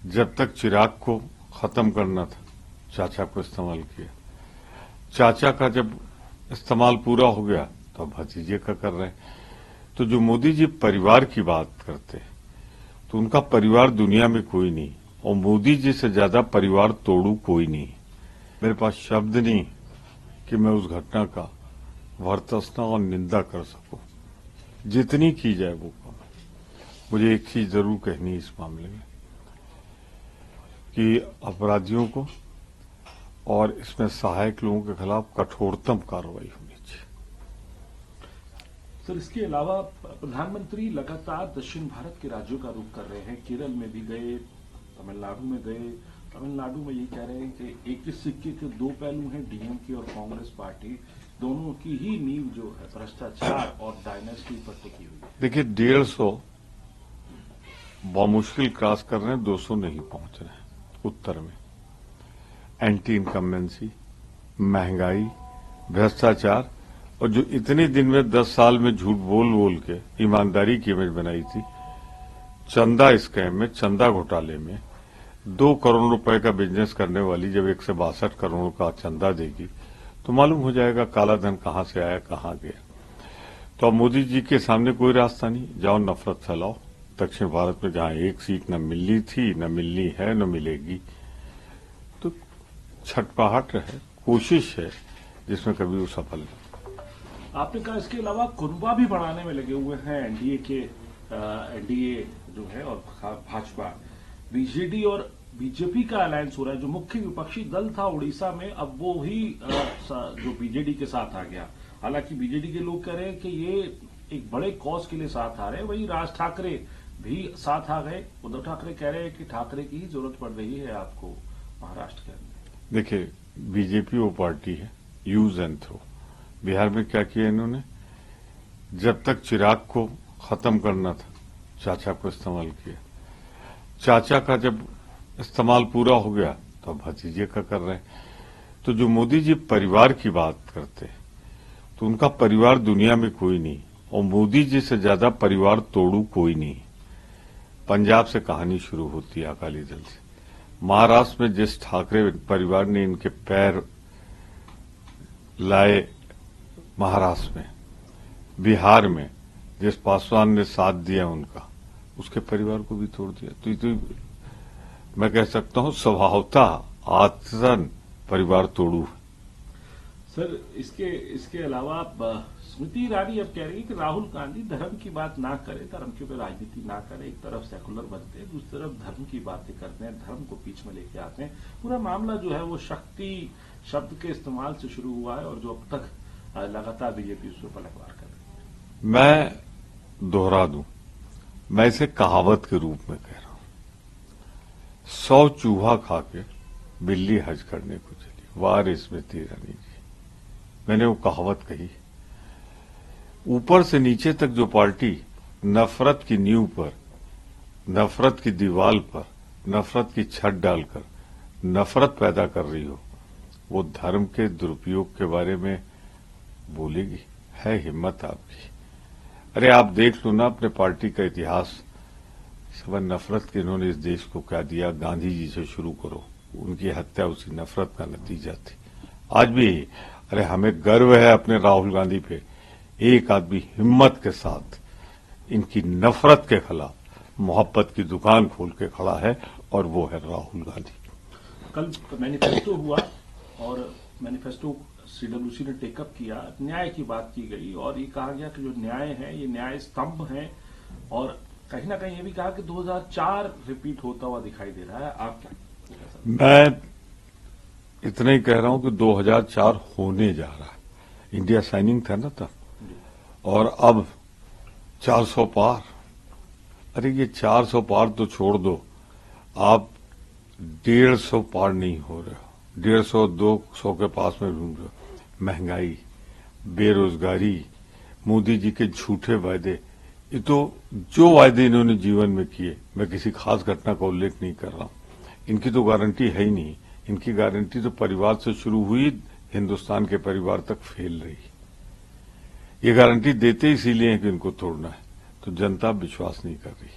जब तक चिराग को खत्म करना था, चाचा को इस्तेमाल किया। चाचा का जब इस्तेमाल पूरा हो गया तो अब भतीजे का कर रहे हैं। तो जो मोदी जी परिवार की बात करते हैं तो उनका परिवार दुनिया में कोई नहीं, और मोदी जी से ज्यादा परिवार तोड़ू कोई नहीं। मेरे पास शब्द नहीं कि मैं उस घटना का वर्तसना और निंदा कर सकूं। जितनी की जाए वो कम। मुझे एक चीज जरूर कहनी है इस मामले में कि अपराधियों को और इसमें सहायक लोगों के खिलाफ कठोरतम कार्रवाई होनी चाहिए। सर, इसके अलावा प्रधानमंत्री लगातार दक्षिण भारत के राज्यों का रुख कर रहे हैं। केरल में भी गए, तमिलनाडु में गए। तमिलनाडु में ये कह रहे हैं कि एक ही सिक्के के दो पहलू हैं, डीएमके और कांग्रेस पार्टी दोनों की ही नींव जो है भ्रष्टाचार और डायनेस्टी पर टिकी हुई है। देखिए, 150 मुश्किल क्रॉस कर रहे हैं, 200 नहीं पहुंच रहे हैं। उत्तर में एंटी इनकम्बेंसी, महंगाई, भ्रष्टाचार, और जो इतने दिन में 10 साल में झूठ बोल बोल के ईमानदारी की इमेज बनाई थी, चंदा स्कैम में, चंदा घोटाले में 2 करोड़ रुपए का बिजनेस करने वाली जब 162 करोड़ का चंदा देगी तो मालूम हो जाएगा काला धन कहां से आया, कहां गया। तो अब मोदी जी के सामने कोई रास्ता नहीं, जाओ नफरत फैलाओ। दक्षिण भारत में जहां एक सीट न मिलनी थी, न मिलनी है, न मिलेगी, तो छटपटाहट है, कोशिश है जिसमें कभी वो सफल नहीं। आपने कहा इसके अलावा कुनबा भी बढ़ाने में लगे हुए हैं एनडीए जो है और भाजपा, बीजेडी और बीजेपी का अलायंस हो रहा है। जो मुख्य विपक्षी दल था उड़ीसा में, अब वो ही जो बीजेडी के साथ आ गया। हालांकि बीजेडी के लोग कह रहे हैं कि ये एक बड़े कॉज के लिए साथ आ रहे हैं। वहीं राज ठाकरे भी साथ आ गए। उद्धव ठाकरे कह रहे हैं कि ठाकरे की ही जरूरत पड़ रही है आपको महाराष्ट्र के अंदर। देखिए, बीजेपी वो पार्टी है यूज एंड थ्रो। बिहार में क्या किया इन्होंने, जब तक चिराग को खत्म करना था, चाचा को इस्तेमाल किया। चाचा का जब इस्तेमाल पूरा हो गया तो अब भतीजे का कर रहे हैं। तो जो मोदी जी परिवार की बात करते हैं तो उनका परिवार दुनिया में कोई नहीं, और मोदी जी से ज्यादा परिवार तोड़ू कोई नहीं। पंजाब से कहानी शुरू होती है अकाली दल से। महाराष्ट्र में जिस ठाकरे परिवार ने इनके पैर लाए महाराष्ट्र में, बिहार में जिस पासवान ने साथ दिया उनका, उसके परिवार को भी तोड़ दिया। तो मैं कह सकता हूं स्वभावतः आचरण परिवार तोड़ू है। सर, इसके अलावा स्मृति ईरानी अब कह रही है कि राहुल गांधी धर्म की बात ना करे, धर्म के ऊपर राजनीति ना करे। एक तरफ सेकुलर बनते हैं, दूसरी तरफ धर्म की बातें करते हैं, धर्म को बीच में लेके आते हैं। पूरा मामला जो है वो शक्ति शब्द के इस्तेमाल से शुरू हुआ है और जो अब तक लगातार बीजेपी उस पर पलटवार कर रही है। मैं दोहरा दूं, मैं इसे कहावत के रूप में कह रहा हूं। 100 चूहा खा के बिल्ली हज करने को चली, वार स्मृति ईरानी जी। मैंने वो कहावत कही। ऊपर से नीचे तक जो पार्टी नफरत की नींव पर, नफरत की दीवार पर, नफरत की छत डालकर नफरत पैदा कर रही हो, वो धर्म के दुरुपयोग के बारे में बोलेगी? है हिम्मत आपकी? अरे आप देख लो ना अपने पार्टी का इतिहास। सब नफरत के इन्होंने इस देश को क्या दिया। गांधी जी से शुरू करो, उनकी हत्या उसी नफरत का नतीजा थी। आज भी अरे हमें गर्व है अपने राहुल गांधी पे। एक आदमी हिम्मत के साथ इनकी नफरत के खिलाफ मोहब्बत की दुकान खोल के खड़ा है, और वो है राहुल गांधी। कल मैनिफेस्टो हुआ और मैनिफेस्टो सीडब्ल्यूसी ने टेकअप किया। न्याय की बात की गई और ये कहा गया कि जो न्याय है ये न्याय स्तंभ है, और कहीं ना कहीं ये भी कहा कि 2004 रिपीट होता हुआ दिखाई दे रहा है। आप क्या? मैं इतना ही कह रहा हूं कि 2004 होने जा रहा है। इंडिया साइनिंग था ना तब, और अब 400 पार। अरे ये 400 पार तो छोड़ दो, आप 150 पार नहीं हो रहे हो। 150-200 के पास में घूम रहे हो। महंगाई, बेरोजगारी, मोदी जी के झूठे वायदे, ये तो जो वायदे इन्होंने जीवन में किए, मैं किसी खास घटना का उल्लेख नहीं कर रहा हूं, इनकी तो गारंटी है ही नहीं। इनकी गारंटी तो परिवार से शुरू हुई, हिंदुस्तान के परिवार तक फैल रही। ये गारंटी देते इसीलिए है कि इनको तोड़ना है, तो जनता विश्वास नहीं कर रही।